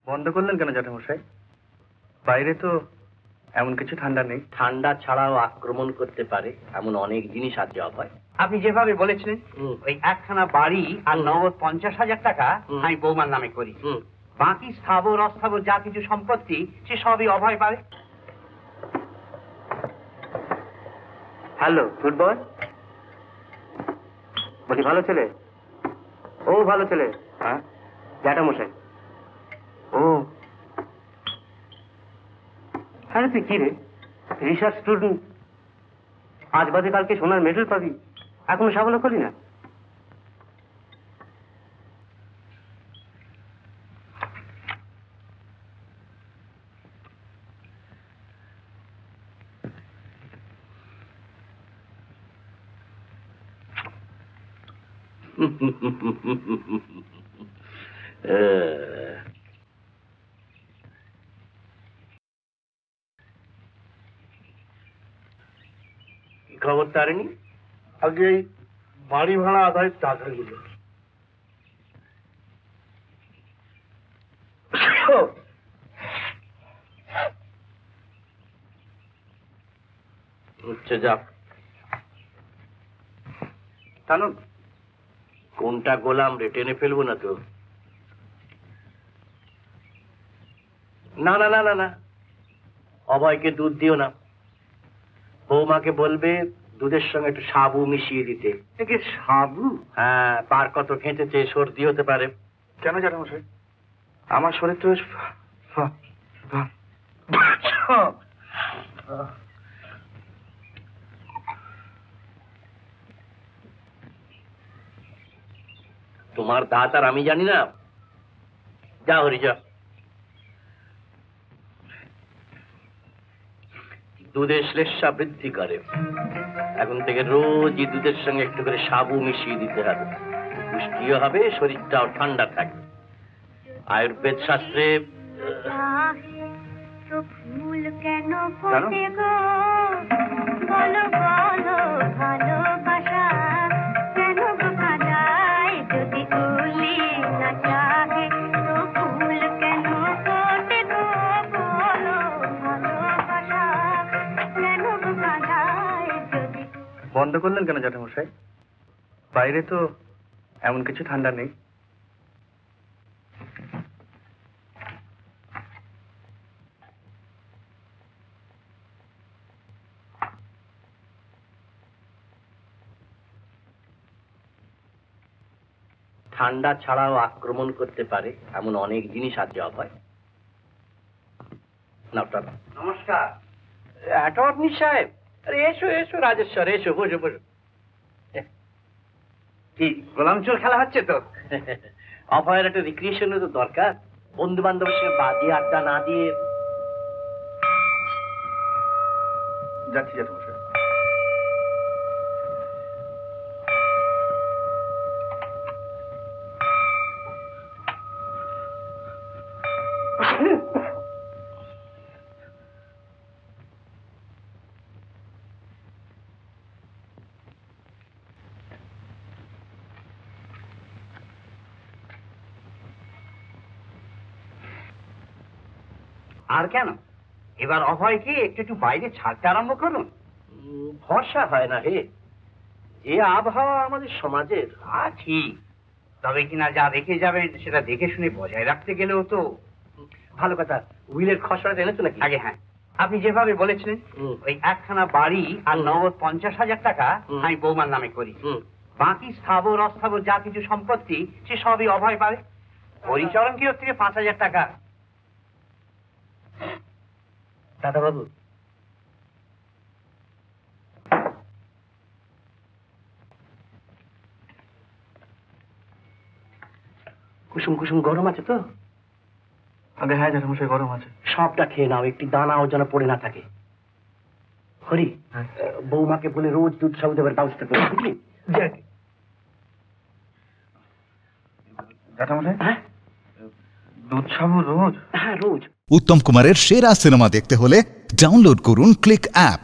বন্ধ করলেন কেন জ্যাঠামশাই? বাইরে তো এমন কিছু ঠান্ডা নেই। ঠান্ডা ছাড়াও আক্রমণ করতে পারে এমন অনেক জিনিস আছে অভয়। আপনি যেভাবে বলেছিলেন ওই একখানা বাড়ি আর নগদ 50,000 টাকা আমি বৌমার নামে করি। বাকি স্থাবর অস্থাবর যা কিছু সম্পত্তি সে সবই অভয় পাবে। হ্যালো ফুটবল, বলি ভালো ছেলে? ও ভালো ছেলে। হ্যাঁ জ্যাঠামশাই। ও আরে তুই কি রে, রিসার্চ স্টুডেন্ট, আজ বাদে কালকে সোনার মেডেল পাবি, এখনো সাবলা করলি না? খবর তারিনি? আগে এই বাড়ি ভাড়া আদায়ের টাকাগুলো আচ্ছা যা। টানুন। কোনটা গোলাম রে, টেনে ফেলবো না তো? না না না না না, অভয়কে দুধ দিও না। বৌমাকে বলবে দুধের সঙ্গে একটু সাবু মিশিয়ে দিতে। সাবু? হ্যাঁ, পার কত খেঁচেছে, সর্দি হতে পারে। কেন জ্যাঠামশাই? আমার শরীর তো তোমার দাঁত আর আমি জানি না। যা হরি যা। দুধের শ্লেষ্মা বৃদ্ধি করে, এখন থেকে রোজই দুধের সঙ্গে একটু করে সাবু মিশিয়ে দিতে হবে। পুষ্টিও হবে, শরীরটাও ঠান্ডা থাকবে। আয়ুর্বেদ শাস্ত্রে ফুল কেন ফোটে গো, বলো বলো ভালোবাসা কেন গো কাঁদায়, যদি তুলি না চাহে তো ফুল কেন ফোটে গো, বলো ভালোবাসা কেন গো কাঁদায়, যদি। বন্ধ করলেন কেন জ্যাঠামশাই? বাইরে তো এমন কিছু ঠান্ডা নেই। ঠান্ডা ছাড়াও আক্রমণ করতে পারে এমন অনেক জিনিস আছে অভয়। নমস্কার অ্যাটর্নি সাহেব। আরে এসো এসো রাজেশ্বর, এসো, বসো বসো। কি গোলাম চোর খেলা হচ্ছে তো? অভয়ের একটা রিক্রিয়েশনের তো দরকার। বন্ধু বান্ধবের সঙ্গে বাজিয়ে আড্ডা না দিয়ে। যাচ্ছি জ্যাঠামশাই। আর কেন, এবার অভয়কে একটু একটু বাইরে ছাড়তে আরম্ভ করুন। ভরসা হয় না হে, যে আবহাওয়া আমাদের সমাজের। ঠিক, তবে কিনা যা দেখে যাবেন সেটা দেখে শুনে বজায় রাখতে গেলেও তো। ভালো কথা, উইলের খসড়া এনেছো নাকি? আগে হ্যাঁ, আপনি যেভাবে বলেছিলেন ওই একখানা বাড়ি আর নগদ 50,000 টাকা আমি বৌমার নামে করি। বাকি স্থাবর অস্থাবর যা কিছু সম্পত্তি সে সবই অভয় পাবে। হরিচরণ কি ওর থেকে 5,000 টাকা। দাদা বাবু, কুসুম কুসুম গরম আছে তো? আগে হ্যাঁ জ্যাঠামশাই, গরম আছে। সবটা খেয়ে নাও, একটি দানাও যেন পড়ে না থাকে। হরি, বৌমাকে বলে রোজ দুধ সাবু দেবার ব্যবস্থা করে, বুঝলি? জ্যাঠামশাই, হ্যাঁ দুধ সাবু রোজ? হ্যাঁ রোজ। উত্তম কুমারের সেরা সিনেমা দেখতে হলে ডাউনলোড করুন ক্লিক অ্যাপ।